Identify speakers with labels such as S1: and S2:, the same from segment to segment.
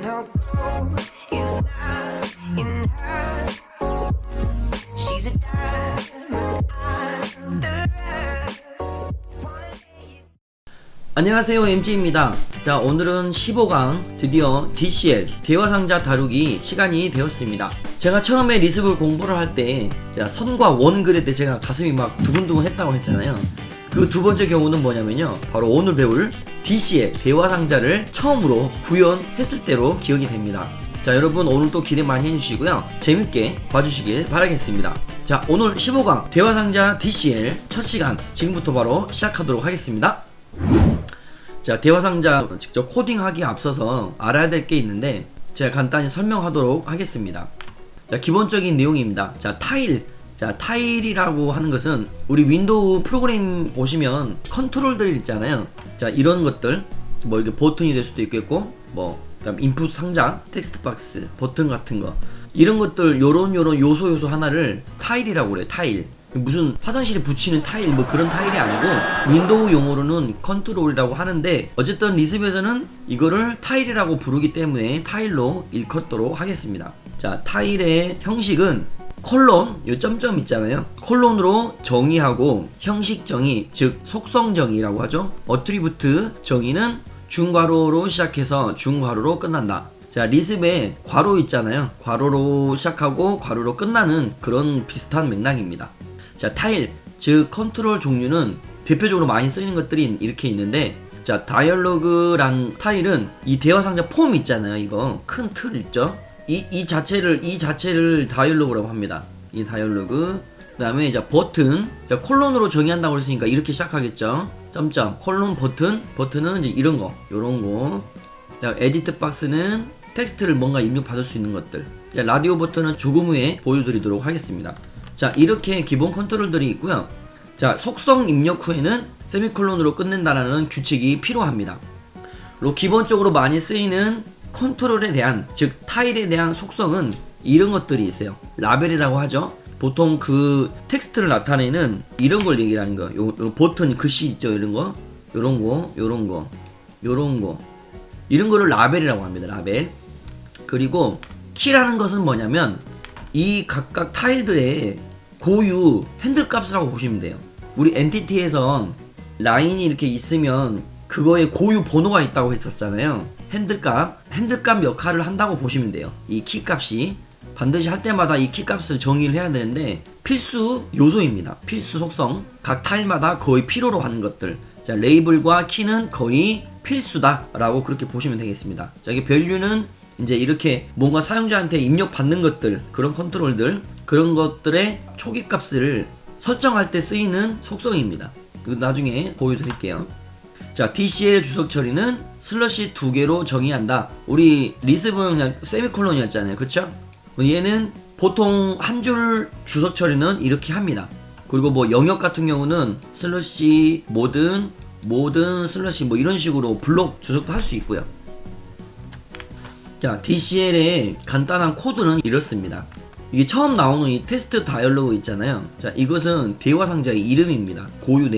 S1: her gold is not in her. She's a diamond under her.
S2: 안녕하세요, MG입니다. 자, 오늘은 15강 드디어 DCL 대화상자 다루기 시간이 되었습니다. 제가 처음에 리스볼 공부를 할 때 제가 선과 원 그릴 때 제가 가슴이 막 두근두근 했다고 했잖아요. 그 두 번째 경우는 뭐냐면요, 바로 오늘 배울 DCL 대화상자를 처음으로 구현했을 때로 기억이 됩니다. 자, 여러분 오늘도 기대 많이 해주시고요, 재밌게 봐주시길 바라겠습니다. 자, 오늘 15강 대화상자 DCL 첫 시간 지금부터 바로 시작하도록 하겠습니다. 자, 대화상자 직접 코딩하기에 앞서서 알아야 될 게 있는데 제가 간단히 설명하도록 하겠습니다. 자, 기본적인 내용입니다. 자, 타일. 자, 타일이라고 하는 것은 우리 윈도우 프로그램 보시면 컨트롤들 있잖아요. 자, 이런 것들 뭐 이게 버튼이 될 수도 있겠고, 뭐 그다음 인풋 상자, 텍스트 박스, 버튼 같은 거, 이런 것들 요런 요소 하나를 타일이라고 그래요. 타일. 무슨 화장실에 붙이는 타일 뭐 그런 타일이 아니고 윈도우 용어로는 컨트롤이라고 하는데, 어쨌든 리습에서는 이거를 타일이라고 부르기 때문에 타일로 일컫도록 하겠습니다. 자, 타일의 형식은 콜론, 요 점점 있잖아요. 콜론으로 정의하고 형식 정의, 즉 속성 정의라고 하죠. 어트리뷰트 정의는 중괄호로 시작해서 중괄호로 끝난다. 자, 리습에 괄호 있잖아요. 괄호로 시작하고 괄호로 끝나는 그런 비슷한 맥락입니다. 자, 타일, 즉 컨트롤 종류는 대표적으로 많이 쓰이는 것들이 이렇게 있는데, 자, 다이얼로그란 타일은 이 대화상자 폼 있잖아요. 이거 큰 틀 있죠. 이 자체를 다이얼로그라고 합니다. 이 다이얼로그. 그 다음에 이제 버튼, 자, 콜론으로 정의한다고 그랬으니까 이렇게 시작하겠죠. 점점 콜론 버튼은 이제 이런 거, 요런 거. 자, 에디트 박스는 텍스트를 뭔가 입력받을 수 있는 것들. 자, 라디오 버튼은 조금 후에 보여드리도록 하겠습니다. 자, 이렇게 기본 컨트롤들이 있고요. 자, 속성 입력 후에는 세미콜론으로 끝낸다라는 규칙이 필요합니다. 그리고 기본적으로 많이 쓰이는 컨트롤에 대한, 즉 타일에 대한 속성은 이런 것들이 있어요. 라벨이라고 하죠. 보통 그 텍스트를 나타내는 이런 걸 얘기를 하는 거예요. 요 버튼 글씨 있죠. 이런 거, 요런 거 이런 거를 라벨이라고 합니다. 라벨. 그리고 키라는 것은 뭐냐면 이 각각 타일들의 고유 핸들 값이라고 보시면 돼요. 우리 엔티티에서 라인이 이렇게 있으면 그거에 고유 번호가 있다고 했었잖아요. 핸들값 역할을 한다고 보시면 돼요. 이 키 값이 반드시 할 때마다 이 키 값을 정의를 해야 되는데 필수 요소입니다. 필수 속성. 각 타일마다 거의 필요로 하는 것들. 자, 레이블과 키는 거의 필수다 라고 그렇게 보시면 되겠습니다. 자, 이게 밸류는 이제 이렇게 뭔가 사용자한테 입력받는 것들, 그런 컨트롤들, 그런 것들의 초기 값을 설정할 때 쓰이는 속성입니다. 나중에 보여드릴게요. 자, DCL 주석 처리는 슬러시 2개로 정의한다. 우리 리습은 그냥 세미콜론이었잖아요. 그쵸? 얘는 보통 한 줄 주석 처리는 이렇게 합니다. 그리고 뭐 영역 같은 경우는 슬러시 모든 슬러시 뭐 이런 식으로 블록 주석도 할 수 있고요. 자, DCL의 간단한 코드는 이렇습니다. 이게 처음 나오는 이 테스트 다이얼로그 있잖아요. 자, 이것은 대화상자의 이름입니다. 고유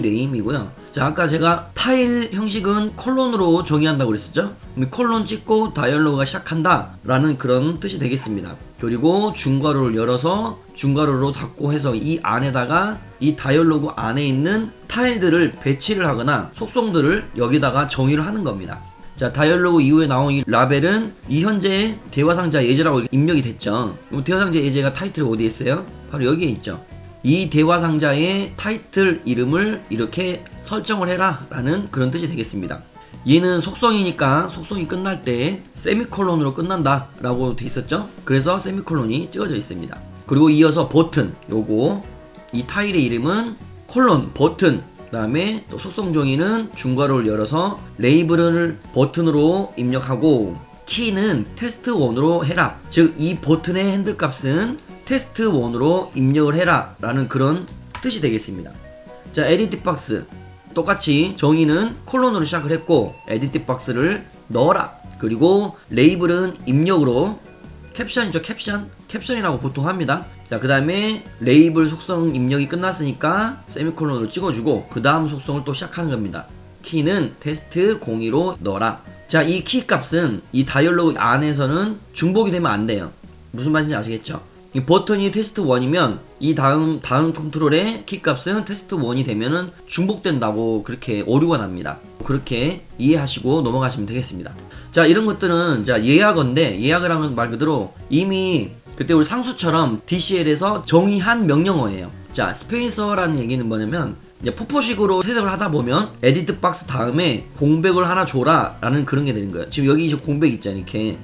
S2: 네임이고요. 자, 아까 제가 타일 형식은 콜론으로 정의한다고 그랬었죠. 콜론 찍고 다이얼로그가 시작한다 라는 그런 뜻이 되겠습니다. 그리고 중괄호를 열어서 중괄호로 닫고 해서 이 안에다가 이 다이얼로그 안에 있는 타일들을 배치를 하거나 속성들을 여기다가 정의를 하는 겁니다. 자, 다이얼로그 이후에 나온 이 라벨은 이 현재 대화상자 예제라고 입력이 됐죠. 대화상자 예제가 타이틀이 어디에 있어요? 바로 여기에 있죠. 이 대화상자의 타이틀 이름을 이렇게 설정을 해라 라는 그런 뜻이 되겠습니다. 얘는 속성이니까 속성이 끝날 때 세미콜론으로 끝난다 라고 돼 있었죠. 그래서 세미콜론이 찍어져 있습니다. 그리고 이어서 버튼, 요거 이 타일의 이름은 콜론 버튼, 그 다음에 또 속성 정의는 중괄호를 열어서 레이블을 버튼으로 입력하고 키는 테스트1으로 해라. 즉 이 버튼의 핸들 값은 테스트1으로 입력을 해라 라는 그런 뜻이 되겠습니다. 자, 에디트 박스 똑같이 정의는 콜론으로 시작을 했고 에디트 박스를 넣어라. 그리고 레이블은 입력으로 캡션이죠. 캡션이라고 보통 합니다. 자, 그 다음에 레이블 속성 입력이 끝났으니까 세미콜론으로 찍어주고 그 다음 속성을 또 시작하는 겁니다. 키는 테스트 02로 넣어라. 자, 이 키 값은 이 다이얼로그 안에서는 중복이 되면 안 돼요. 무슨 말인지 아시겠죠? 이 버튼이 테스트 1이면 이 다음 컨트롤의 키 값은 테스트 1이 되면은 중복된다고 그렇게 오류가 납니다. 그렇게 이해하시고 넘어가시면 되겠습니다. 자, 이런 것들은 자 예약어인데, 예약을 하면 말 그대로 이미 그때 우리 상수처럼 DCL에서 정의한 명령어예요. 자, 스페이서라는 얘기는 뭐냐면 이제 포포식으로 해석을 하다 보면 에디트 박스 다음에 공백을 하나 줘라 라는 그런 게 되는 거예요. 지금 여기 이제 공백 있잖아요. 이렇게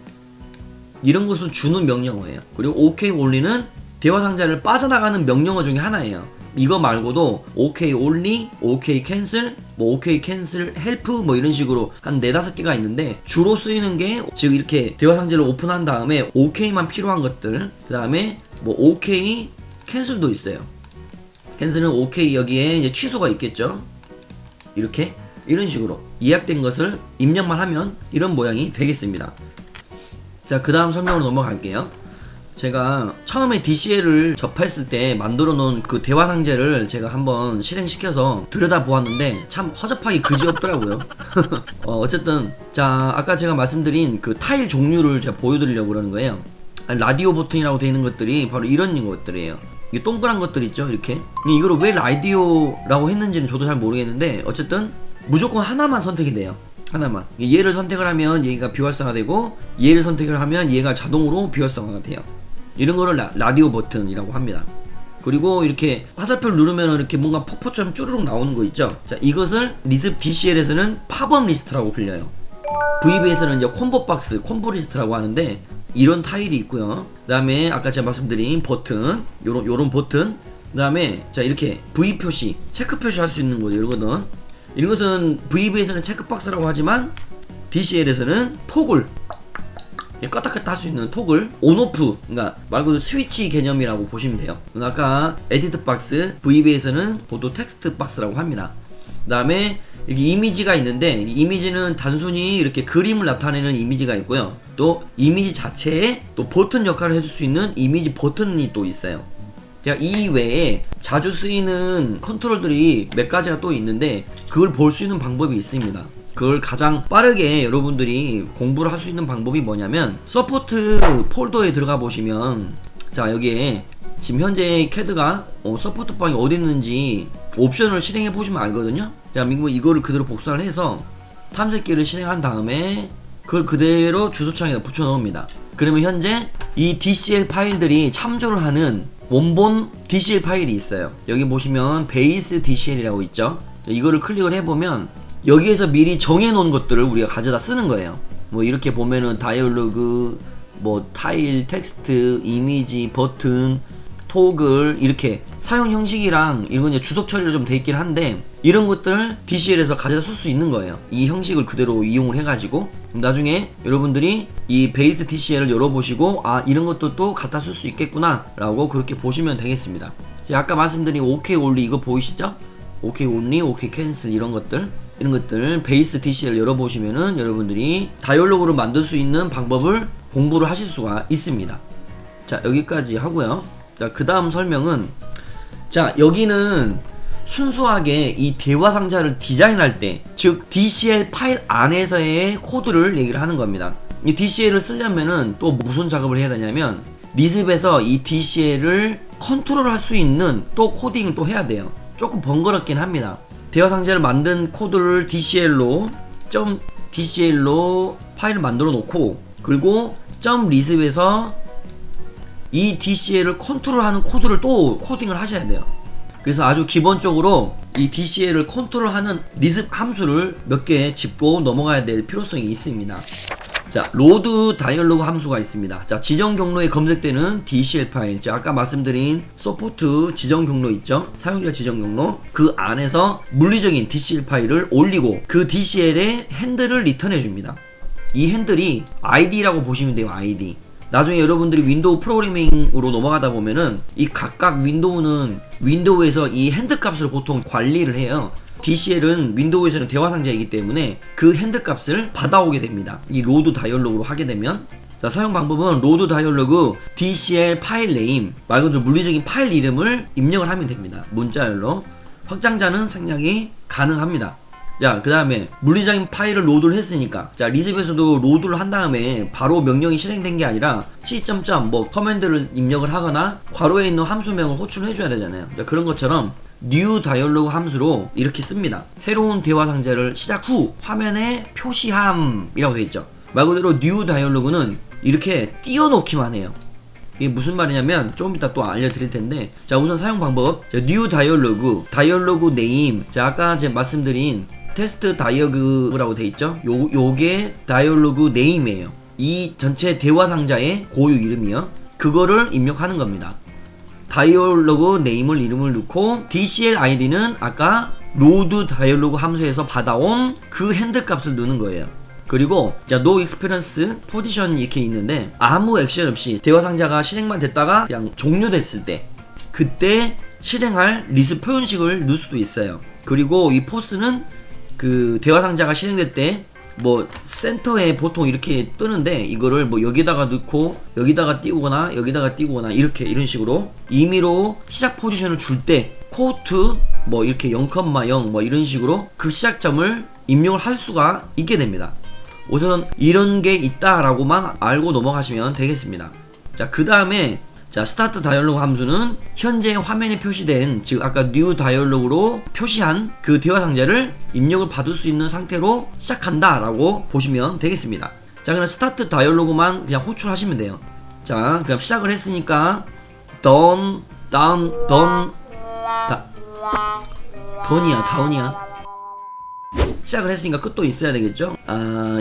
S2: 이런 것을 주는 명령어예요. 그리고 OK only는 대화 상자를 빠져나가는 명령어 중에 하나예요. 이거 말고도 OK only, OK cancel, 뭐 OK cancel help 뭐 이런 식으로 한 4-5개가 있는데, 주로 쓰이는 게 즉 이렇게 대화 상자를 오픈한 다음에 OK만 필요한 것들, 그 다음에 뭐 OK cancel도 있어요. 캔슬은 OK 여기에 이제 취소가 있겠죠. 이렇게 이런 식으로 예약된 것을 입력만 하면 이런 모양이 되겠습니다. 자, 그 다음 설명으로 넘어갈게요. 제가 처음에 DCL을 접했을 때 만들어 놓은 그 대화 상자를 제가 한번 실행시켜서 들여다 보았는데 참 허접하게 그지없더라고요. 어쨌든 자, 아까 제가 말씀드린 그 타일 종류를 제가 보여드리려고 그러는 거예요. 라디오 버튼이라고 되어 있는 것들이 바로 이런 것들이에요. 이 동그란 것들 있죠, 이렇게. 이거를 왜 라디오라고 했는지는 저도 잘 모르겠는데, 어쨌든 무조건 하나만 선택이 돼요. 하나만. 얘를 선택을 하면 얘가 비활성화되고, 얘를 선택을 하면 얘가 자동으로 비활성화가 돼요. 이런 거를 라디오 버튼이라고 합니다. 그리고 이렇게 화살표를 누르면 이렇게 뭔가 폭포처럼 쭈르륵 나오는 거 있죠. 자, 이것을 리습 DCL에서는 팝업 리스트라고 불려요. VB에서는 이제 콤보 박스, 콤보 리스트라고 하는데, 이런 타일이 있고요. 그 다음에 아까 제가 말씀드린 버튼, 요런 버튼, 그 다음에 자 이렇게 V 표시, 체크 표시 할 수 있는 거죠. 이러거든. 이런 것은 VB에서는 체크박스라고 하지만 DCL에서는 토글, 껐다 켰다 할 수 있는 토글, 온오프, 그러니까 말 그대로 스위치 개념이라고 보시면 돼요. 아까 에디트 박스, VB에서는 보통 텍스트 박스라고 합니다. 그 다음에 이렇게 이미지가 있는데, 이미지는 단순히 이렇게 그림을 나타내는 이미지가 있고요. 또 이미지 자체에 또 버튼 역할을 해줄 수 있는 이미지 버튼이 또 있어요. 이 외에 자주 쓰이는 컨트롤들이 몇 가지가 또 있는데, 그걸 볼 수 있는 방법이 있습니다. 그걸 가장 빠르게 여러분들이 공부를 할 수 있는 방법이 뭐냐면, 서포트 폴더에 들어가 보시면, 자 여기에 지금 현재 CAD가 서포트 방이 어디 있는지 옵션을 실행해 보시면 알거든요. 자, 이거를 그대로 복사를 해서 탐색기를 실행한 다음에 그걸 그대로 주소창에다 붙여 넣습니다. 그러면 현재 이 DCL 파일들이 참조를 하는 원본 DCL 파일이 있어요. 여기 보시면 베이스 DCL이라고 있죠. 이거를 클릭을 해보면 여기에서 미리 정해놓은 것들을 우리가 가져다 쓰는 거예요. 뭐 이렇게 보면은 다이얼로그, 뭐 타일, 텍스트, 이미지, 버튼, 토글, 이렇게 사용 형식이랑 이런 건 이제 주석 처리로 좀 돼 있긴 한데, 이런 것들을 DCL에서 가져다 쓸 수 있는 거예요. 이 형식을 그대로 이용을 해가지고 나중에 여러분들이 이 베이스 DCL을 열어보시고, 아 이런 것도 갖다 쓸 수 있겠구나 라고 그렇게 보시면 되겠습니다. 제가 아까 말씀드린 OK only 이거 보이시죠? OK only, OK cancel 이런 것들 베이스 DCL 열어보시면은 여러분들이 다이얼로그를 만들 수 있는 방법을 공부를 하실 수가 있습니다. 자, 여기까지 하고요. 자, 그 다음 설명은, 자 여기는 순수하게 이 대화 상자를 디자인할 때, 즉 DCL 파일 안에서의 코드를 얘기를 하는 겁니다. 이 DCL을 쓰려면은 또 무슨 작업을 해야 되냐면, 리습에서 이 DCL을 컨트롤 할 수 있는 또 코딩을 또 해야 돼요. 조금 번거롭긴 합니다. 대화 상자를 만든 코드를 DCL로 파일을 만들어 놓고, 그리고 .리습에서 이 DCL을 컨트롤하는 코드를 또 코딩을 하셔야 돼요. 그래서 아주 기본적으로 이 DCL을 컨트롤하는 리습 함수를 몇 개 짚고 넘어가야 될 필요성이 있습니다. 자, 로드 다이얼로그 함수가 있습니다. 자, 지정 경로에 검색되는 DCL 파일, 자 아까 말씀드린 서포트 지정 경로 있죠? 사용자 지정 경로, 그 안에서 물리적인 DCL 파일을 올리고 그 DCL의 핸들을 리턴해 줍니다. 이 핸들이 ID라고 보시면 돼요. ID. 나중에 여러분들이 윈도우 프로그래밍으로 넘어가다 보면은 이 각각 윈도우는 윈도우에서 이 핸들 값을 보통 관리를 해요. DCL은 윈도우에서는 대화 상자이기 때문에 그 핸들 값을 받아오게 됩니다. 이 로드 다이얼로그로 하게 되면, 자 사용 방법은 로드 다이얼로그 DCL 파일 네임, 말 그대로 물리적인 파일 이름을 입력을 하면 됩니다. 문자열로 확장자는 생략이 가능합니다. 자, 그 다음에 물리적인 파일을 로드를 했으니까, 자, 리습에서도 로드를 한 다음에 바로 명령이 실행된 게 아니라 c 뭐 커맨드를 입력을 하거나 괄호에 있는 함수명을 호출을 해줘야 되잖아요. 자, 그런 것처럼 new dialog 함수로 이렇게 씁니다. 새로운 대화 상자를 시작 후 화면에 표시함이라고 되어 있죠. 말 그대로 new dialog는 이렇게 띄워놓기만 해요. 이게 무슨 말이냐면 좀 이따 또 알려드릴 텐데, 자, 우선 사용 방법. 자, new dialog name. 자, 아까 제가 말씀드린 테스트 다이어그라고 돼 있죠. 요게 다이얼로그 네임이에요. 이 전체 대화 상자의 고유 이름이요. 그거를 입력하는 겁니다. 다이얼로그 네임을 이름을 넣고 DCL ID는 아까 로드 다이얼로그 함수에서 받아온 그 핸들 값을 넣는 거예요. 그리고 자, no experience position 이렇게 있는데 아무 액션 없이 대화 상자가 실행만 됐다가 그냥 종료됐을 때 그때 실행할 리스 표현식을 넣을 수도 있어요. 그리고 이 포스는 그 대화 상자가 실행될 때 뭐 센터에 보통 이렇게 뜨는데 이거를 뭐 여기다가 넣고 여기다가 띄우거나 여기다가 띄우거나 이렇게 이런 식으로 임의로 시작 포지션을 줄 때 코트 뭐 이렇게 0,0 뭐 이런 식으로 그 시작점을 입력을 할 수가 있게 됩니다. 우선 이런 게 있다라고만 알고 넘어가시면 되겠습니다. 자, 그 다음에 자, 스타트 다이얼로그 함수는 현재 화면에 표시된, 즉 아까 new 다이얼로그로 표시한 그 대화 상자를 입력을 받을 수 있는 상태로 시작한다 라고 보시면 되겠습니다. 자, 그럼 스타트 다이얼로그만 그냥 호출하시면 돼요. 자, 그럼 시작을 했으니까 done이야 다운이야. 시작을 했으니까 끝도 있어야 되겠죠.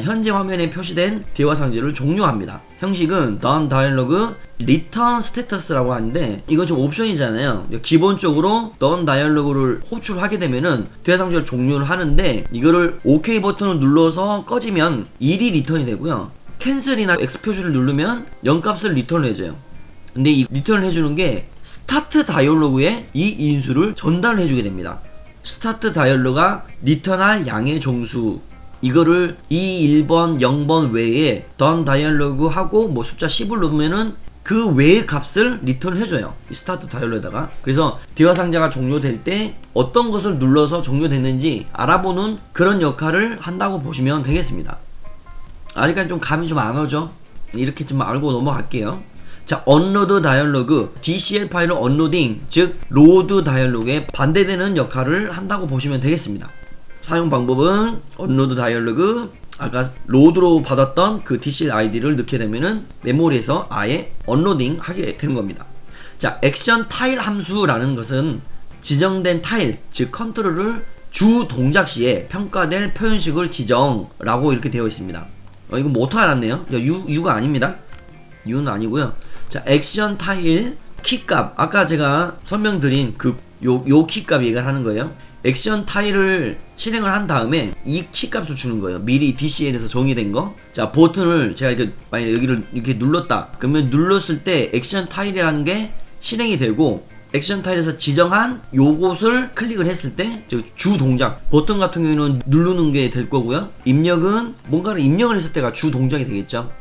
S2: 현재 화면에 표시된 대화 상자를 종료합니다. 형식은 done dialog return status라고 하는데 이건 좀 옵션이잖아요. 기본적으로 done dialog를 호출하게 되면은 대화 상자를 종료를 하는데 이거를 OK 버튼을 눌러서 꺼지면 1이 리턴이 되고요. 캔슬이나 X 표시를 누르면 0값을 리턴을 해줘요. 근데 이 리턴을 해주는 게 스타트 다이얼로그에 이 인수를 전달을 해주게 됩니다. 스타트 다이얼로그가 리턴할 양의 종수, 이거를 2, 1번, 0번 외에 done 다이얼로그 하고 뭐 숫자 10을 넣으면은 그 외의 값을 리턴을 해줘요. 이 스타트 다이얼로그에다가. 그래서 대화 상자가 종료될 때 어떤 것을 눌러서 종료됐는지 알아보는 그런 역할을 한다고 보시면 되겠습니다. 아직까지 좀 감이 좀 안 오죠? 이렇게 좀 알고 넘어갈게요. 자, 언로드 다이얼로그, DCL 파일을 언로딩, 즉 로드 다이얼로그에 반대되는 역할을 한다고 보시면 되겠습니다. 사용 방법은 언로드 다이얼로그, 아까 로드로 받았던 그 DCL 아이디를 넣게 되면은 메모리에서 아예 언로딩 하게 되는 겁니다. 자, 액션 타일 함수라는 것은 지정된 타일, 즉 컨트롤을 주 동작 시에 평가될 표현식을 지정라고 이렇게 되어 있습니다. 이거 뭐 어떻게 알았네요? U가 아닙니다. U는 아니고요. 자, 액션 타일 키값, 아까 제가 설명드린 요 키값 얘기를 하는 거예요. 액션 타일을 실행을 한 다음에 이 키값을 주는 거예요. 미리 DCL에서 정의된 거. 자, 버튼을 제가 이렇게 만약에 여기를 이렇게 눌렀다. 그러면 눌렀을 때 액션 타일이라는 게 실행이 되고 액션 타일에서 지정한 요것을 클릭을 했을 때 주 동작, 버튼 같은 경우에는 누르는 게 될 거고요. 입력은 뭔가를 입력을 했을 때가 주 동작이 되겠죠.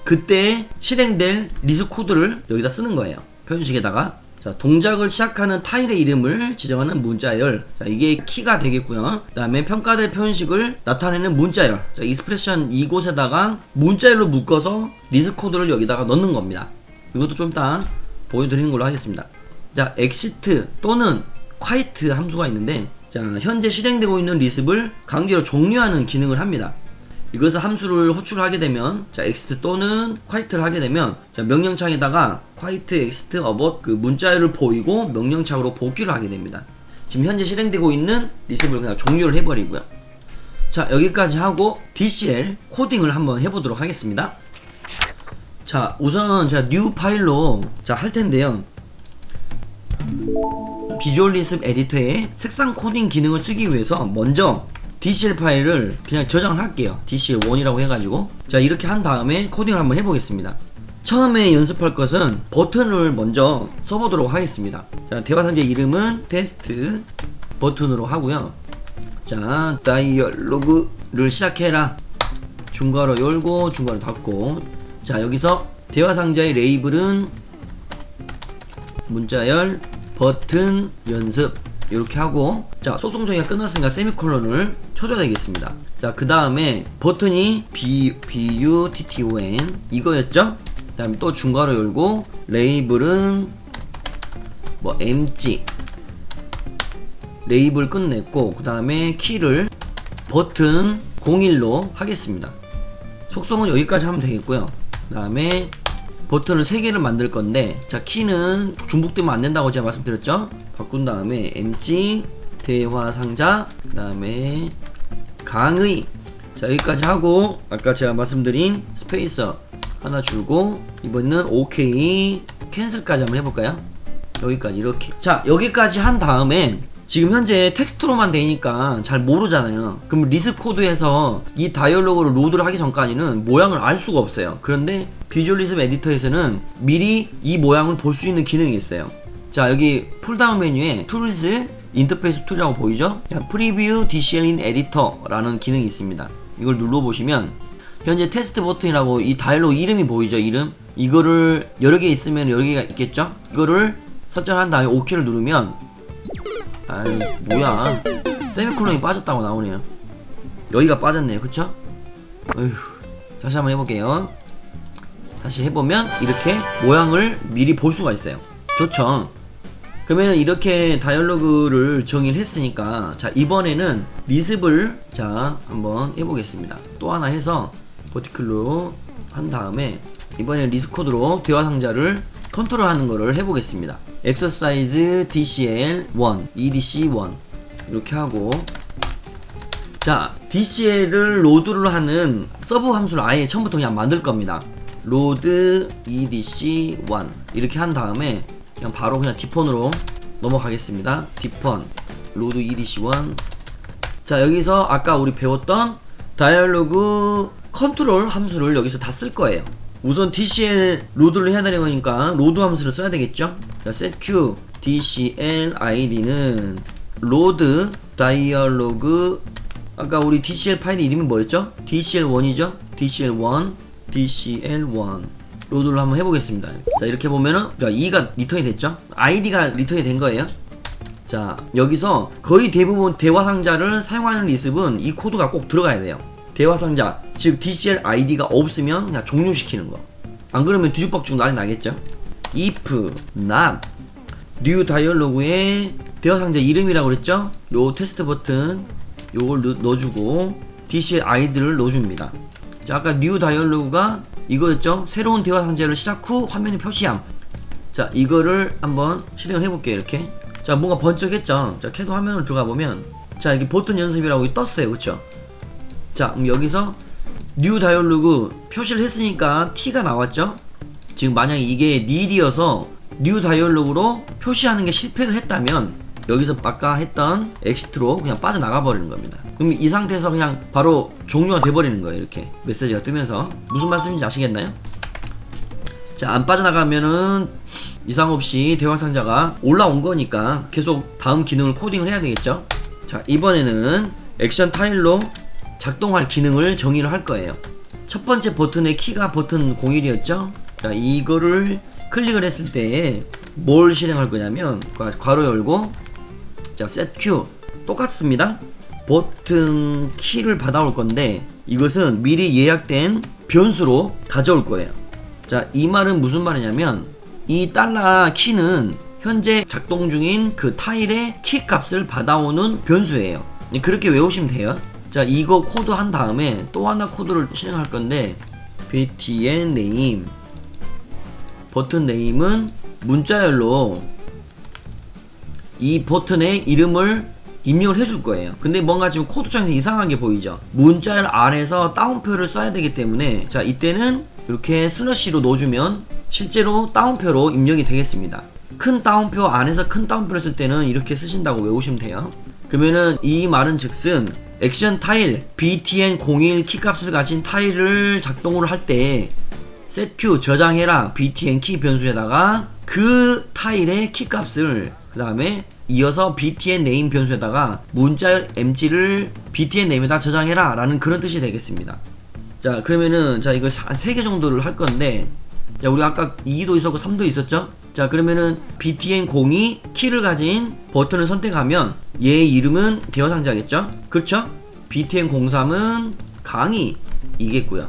S2: 그때 실행될 리스 코드를 여기다 쓰는 거예요. 표현식에다가. 자, 동작을 시작하는 타일의 이름을 지정하는 문자열. 자, 이게 키가 되겠고요. 그 다음에 평가될 표현식을 나타내는 문자열. 자, 익스프레션 이곳에다가 문자열로 묶어서 리스 코드를 여기다가 넣는 겁니다. 이것도 좀 이따 보여드리는 걸로 하겠습니다. 자, exit 또는 quiet 함수가 있는데, 자, 현재 실행되고 있는 리습을 강제로 종료하는 기능을 합니다. 이것을 함수를 호출하게 되면, 자, exit 또는 quiet를 하게 되면, 자, 명령창에다가 quiet exit about 그 문자열을 보이고 명령창으로 복귀를 하게 됩니다. 지금 현재 실행되고 있는 리습을 그냥 종료를 해버리고요. 자, 여기까지 하고 DCL 코딩을 한번 해보도록 하겠습니다. 자, 우선 제가 new 파일로 자, 할 텐데요. 비주얼 리습 에디터에 색상 코딩 기능을 쓰기 위해서 먼저 DCL 파일을 그냥 저장을 할게요. DCL1이라고 해가지고. 자, 이렇게 한 다음에 코딩을 한번 해보겠습니다. 처음에 연습할 것은 버튼을 먼저 써보도록 하겠습니다. 자, 대화상자 이름은 테스트 버튼으로 하고요. 자, 다이얼로그를 시작해라. 중괄호 열고 중괄호 닫고. 자, 여기서 대화상자의 레이블은 문자열 버튼 연습. 이렇게 하고, 자 속성 정의가 끝났으니까 세미콜론을 쳐줘야 되겠습니다. 자 그 다음에 버튼이 button 이거였죠. 그 다음에 또 중괄호 열고, 레이블은 뭐 empty, 레이블 끝냈고, 그 다음에 키를 버튼 01로 하겠습니다. 속성은 여기까지 하면 되겠고요. 그 다음에 버튼을 3개를 만들 건데, 자 키는 중복되면 안 된다고 제가 말씀드렸죠. 바꾼 다음에 empty 대화 상자, 그 다음에 강의. 자 여기까지 하고, 아까 제가 말씀드린 스페이서 하나 줄고, 이번에는 OK 캔슬까지 한번 해볼까요? 여기까지 이렇게. 자 여기까지 한 다음에 지금 현재 텍스트로만 되니까 잘 모르잖아요. 그럼 리스 코드에서 이 다이얼로그를 로드를 하기 전까지는 모양을 알 수가 없어요. 그런데 비주얼리즘 에디터에서는 미리 이 모양을 볼 수 있는 기능이 있어요. 자 여기 풀다운 메뉴에 툴즈 인터페이스 툴이라고 보이죠? 프리뷰 DCL in 에디터 라는 기능이 있습니다. 이걸 눌러보시면 현재 테스트 버튼이라고 이 다이얼로그 이름이 보이죠? 이름. 이거를 여러 개 있으면 여러 개가 있겠죠? 이거를 설정한 다음에 OK를 누르면, 아이 뭐야, 세미콜론이 빠졌다고 나오네요. 여기가 빠졌네요. 그쵸? 어휴. 다시 한번 해볼게요. 다시 해보면 이렇게 모양을 미리 볼 수가 있어요. 좋죠? 그러면 이렇게 다이얼로그를 정의를 했으니까, 자 이번에는 리습을 자 한번 해보겠습니다. 또 하나 해서 버티클로 한 다음에 이번에 리스 코드로 대화 상자를 컨트롤하는 거를 해보겠습니다. exercise DCL1 EDC1 이렇게 하고, 자 DCL을 로드를 하는 서브 함수를 아예 처음부터 그냥 만들 겁니다. load EDC1 이렇게 한 다음에 그냥 바로 그냥 디폰으로 넘어가겠습니다. 디폰 load EDC1. 자 여기서 아까 우리 배웠던 다이얼로그 컨트롤 함수를 여기서 다 쓸 거예요. 우선 DCL 로드를 해야 되는 거니까 로드 함수를 써야 되겠죠. 자 setq DCL id는 load dialog, 아까 우리 DCL 파일 이름이 뭐였죠? DCL1이죠? DCL1 로드를 한번 해보겠습니다. 자 이렇게 보면은, 자 2가 리턴이 됐죠? id가 리턴이 된 거예요. 자 여기서 거의 대부분 대화 상자를 사용하는 리습은 이 코드가 꼭 들어가야 돼요. 대화 상자, 즉 DCL ID가 없으면 그냥 종료시키는 거. 안 그러면 뒤죽박죽 난리 나겠죠. if not new dialog의 대화 상자 이름이라고 그랬죠. 요 테스트 버튼 요걸 넣어주고 DCL ID를 넣어줍니다. 자 아까 new dialog가 이거였죠. 새로운 대화 상자를 시작 후 화면에 표시함. 자 이거를 한번 실행을 해볼게요. 이렇게. 자 뭔가 번쩍했죠. 자 캐도 화면을 들어가 보면, 자 여기 버튼 연습이라고 떴어요. 그쵸? 자 그럼 여기서 뉴 다이얼로그 표시를 했으니까 T가 나왔죠. 지금 만약에 이게 need이어서 뉴 다이얼로그로 표시하는 게 실패를 했다면 여기서 아까 했던 엑시트로 그냥 빠져나가 버리는 겁니다. 그럼 이 상태에서 그냥 바로 종료가 돼 버리는 거예요. 이렇게 메시지가 뜨면서. 무슨 말씀인지 아시겠나요? 자 안 빠져나가면은 이상 없이 대화 상자가 올라온 거니까 계속 다음 기능을 코딩을 해야 되겠죠. 자 이번에는 액션 타일로 작동할 기능을 정의를 할 거예요. 첫 번째 버튼의 키가 버튼 01이었죠. 자 이거를 클릭을 했을 때 뭘 실행할 거냐면, 괄호 열고, 자 setq 똑같습니다. 버튼 키를 받아올 건데 이것은 미리 예약된 변수로 가져올 거예요. 자 이 말은 무슨 말이냐면, 이 달러 키는 현재 작동 중인 그 타일의 키 값을 받아오는 변수예요. 그렇게 외우시면 돼요. 자 이거 코드 한 다음에 또 하나 코드를 실행할 건데, btn name 버튼 네임은 문자열로 이 버튼의 이름을 입력을 해줄 거예요. 근데 뭔가 지금 코드창에서 이상하게 보이죠. 문자열 안에서 따옴표를 써야 되기 때문에, 자 이때는 이렇게 슬러시로 넣어주면 실제로 따옴표로 입력이 되겠습니다. 큰 따옴표 안에서 큰 따옴표를 쓸 때는 이렇게 쓰신다고 외우시면 돼요. 그러면은 이 말은 즉슨 액션 타일 btn01 키값을 가진 타일을 작동을 할 때 setq 저장해라 btn 키 변수에다가 그 타일의 키값을, 그 다음에 이어서 btn name 변수에다가 문자열 empty를 btn name에다 저장해라 라는 그런 뜻이 되겠습니다. 자 그러면은 자 이거 한 3개 정도를 할 건데, 자 우리 아까 2도 있었고 3도 있었죠. 자, 그러면은 btn02 키를 가진 버튼을 선택하면 얘 이름은 대화상자겠죠? 그렇죠? btn03은 강의이겠고요.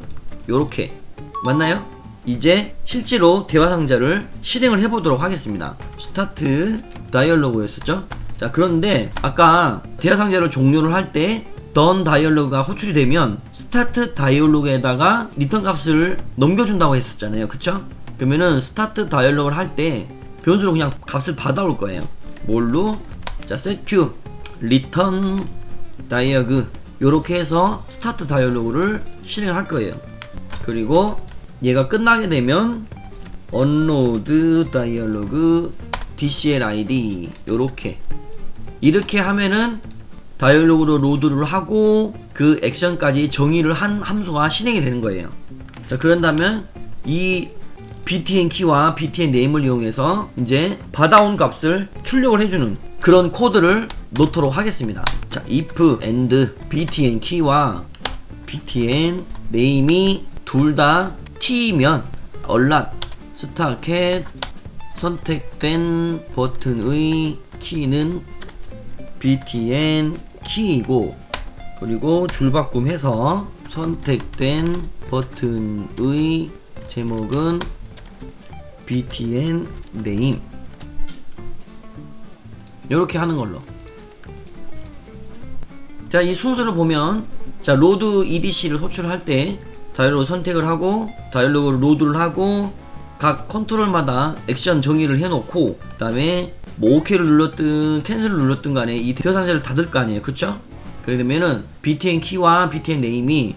S2: 요렇게 맞나요? 이제 실제로 대화상자를 실행을 해보도록 하겠습니다. 스타트 다이얼로그였었죠? 자, 그런데 아까 대화상자를 종료를 할 때 done 다이얼로그가 호출이 되면 스타트 다이얼로그에다가 리턴 값을 넘겨준다고 했었잖아요. 그쵸? 그러면은 스타트 다이얼로그를 할 때 변수로 그냥 값을 받아올 거예요. 뭘로? 자, setQ 리턴 다이어그 요렇게 해서 스타트 다이얼로그를 실행할 거예요. 그리고 얘가 끝나게 되면 언로드 다이얼로그 DCL ID 요렇게 이렇게 하면은 다이얼로그로 로드를 하고 그 액션까지 정의를 한 함수가 실행이 되는 거예요. 자, 그런다면 이 btn 키와 btn 네임을 이용해서 이제 받아온 값을 출력을 해주는 그런 코드를 놓도록 하겠습니다. 자, if and btn 키와 btn 네임이 둘 다 t면 alert 스타켓 선택된 버튼의 키는 btn 키이고, 그리고 줄바꿈해서 선택된 버튼의 제목은 btn name 이렇게 하는 걸로. 자, 이 순서를 보면 자, 로드 edc를 호출할 때 다이얼로그 선택을 하고 다이얼로그를 로드를 하고 각 컨트롤마다 액션 정의를 해놓고 그 다음에 뭐 OK를 눌렀든 캔슬을 눌렀든 간에 이 대화상자를 닫을 거 아니에요. 그쵸? 그렇게 되면은 btn 키와 btn 네임이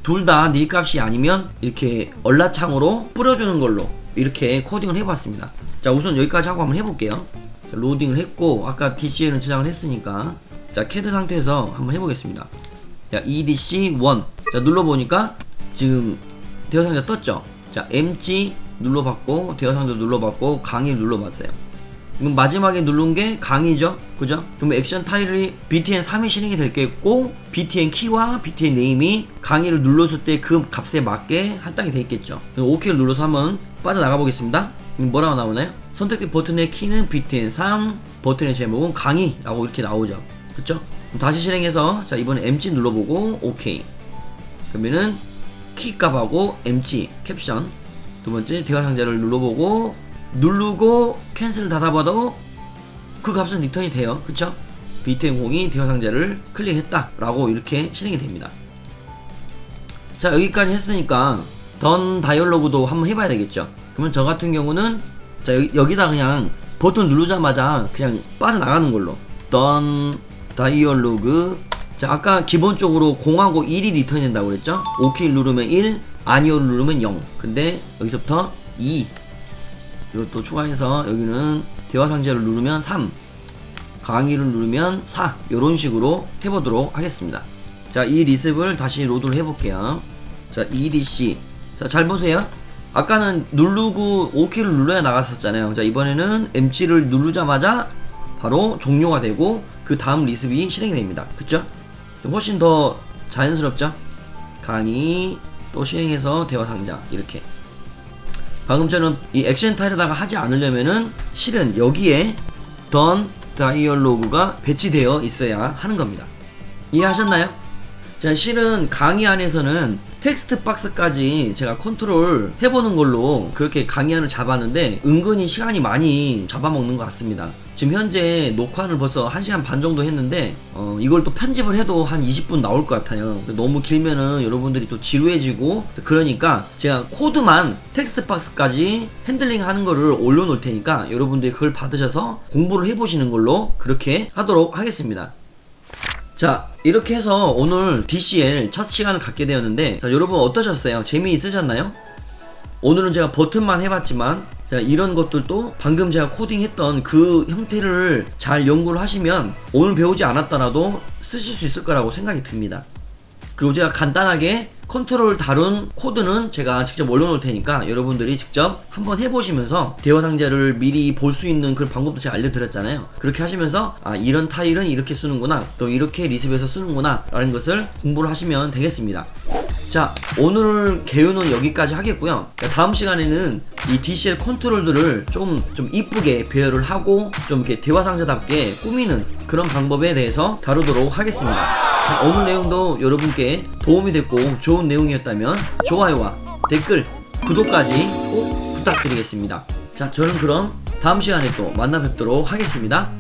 S2: 둘 다 닐 값이 아니면 이렇게 얼라창으로 뿌려주는 걸로 이렇게 코딩을 해봤습니다. 자, 우선 여기까지 하고 한번 해볼게요. 자, 로딩을 했고 아까 DCL은 저장을 했으니까 자, CAD 상태에서 한번 해보겠습니다. 자, EDC1 자, 눌러보니까 지금 대화상자 떴죠? 자, MG 눌러봤고 대화상자 눌러봤고 강의 눌러봤어요. 그럼 마지막에 누른 게 강의죠? 그죠? 그럼 액션 타일이 btn 3이 실행이 될 겠고 btn 키와 btn 네임이 강의를 눌렀을 때 그 값에 맞게 할당이 돼 있겠죠. 그럼 OK를 눌러서 한번 빠져나가 보겠습니다. 뭐라고 나오나요? 선택된 버튼의 키는 btn 3, 버튼의 제목은 강의라고 이렇게 나오죠. 그쵸? 그럼 다시 실행해서 자, 이번에 MG 눌러보고 OK. 그러면은 키 값하고 MG 캡션 두 번째 대화상자를 눌러보고 누르고 캔슬을 닫아봐도 그 값은 리턴이 돼요. 그쵸? btn02 대화상자를 클릭했다 라고 이렇게 실행이 됩니다. 자, 여기까지 했으니까 done 다이얼로그도 한번 해봐야 되겠죠. 그러면 저 같은 경우는 자, 여기다 그냥 버튼 누르자마자 그냥 빠져나가는 걸로 done 다이얼로그. 자, 아까 기본적으로 0하고 1이 리턴이 된다고 그랬죠? OK 누르면 1, 아니오를 누르면 0. 근데 여기서부터 2 이것도 추가해서 여기는 대화상자를 누르면 3, 강의를 누르면 4 이런 식으로 해보도록 하겠습니다. 자, 이 리습을 다시 로드를 해볼게요. 자, EDC 자, 잘 보세요. 아까는 누르고 OK를 눌러야 나갔었잖아요. 자, 이번에는 MG를 누르자마자 바로 종료가 되고 그 다음 리습이 실행이 됩니다. 그쵸? 훨씬 더 자연스럽죠? 강의 또 실행해서 대화상자 이렇게. 방금처럼 이 액션 타일에다가 하지 않으려면은 실은 여기에 done 다이얼로그가 배치되어 있어야 하는 겁니다. 이해하셨나요? 자, 실은 강의 안에서는 텍스트 박스까지 제가 컨트롤 해보는 걸로 그렇게 강의안을 잡았는데 은근히 시간이 많이 잡아먹는 것 같습니다. 지금 현재 녹화를 벌써 1시간 반 정도 했는데 이걸 또 편집을 해도 한 20분 나올 것 같아요. 너무 길면은 여러분들이 또 지루해지고 그러니까 제가 코드만 텍스트 박스까지 핸들링 하는 거를 올려놓을 테니까 여러분들이 그걸 받으셔서 공부를 해보시는 걸로 그렇게 하도록 하겠습니다. 자, 이렇게 해서 오늘 DCL 첫 시간을 갖게 되었는데 자, 여러분 어떠셨어요? 재미있으셨나요? 오늘은 제가 버튼만 해봤지만 자, 이런 것들도 방금 제가 코딩했던 그 형태를 잘 연구를 하시면 오늘 배우지 않았더라도 쓰실 수 있을 거라고 생각이 듭니다. 그리고 제가 간단하게 컨트롤 다룬 코드는 제가 직접 올려놓을 테니까 여러분들이 직접 한번 해보시면서 대화상자를 미리 볼 수 있는 그런 방법도 제가 알려드렸잖아요. 그렇게 하시면서 아 이런 타일은 이렇게 쓰는구나, 또 이렇게 리습해서 쓰는구나 라는 것을 공부를 하시면 되겠습니다. 자, 오늘 개요는 여기까지 하겠고요. 다음 시간에는 이 DCL 컨트롤들을 좀 이쁘게 배열을 하고 좀 이렇게 대화상자답게 꾸미는 그런 방법에 대해서 다루도록 하겠습니다. 자, 오늘 내용도 여러분께 도움이 됐고 좋은 내용이었다면 좋아요와 댓글, 구독까지 꼭 부탁드리겠습니다. 자, 저는 그럼 다음 시간에 또 만나 뵙도록 하겠습니다.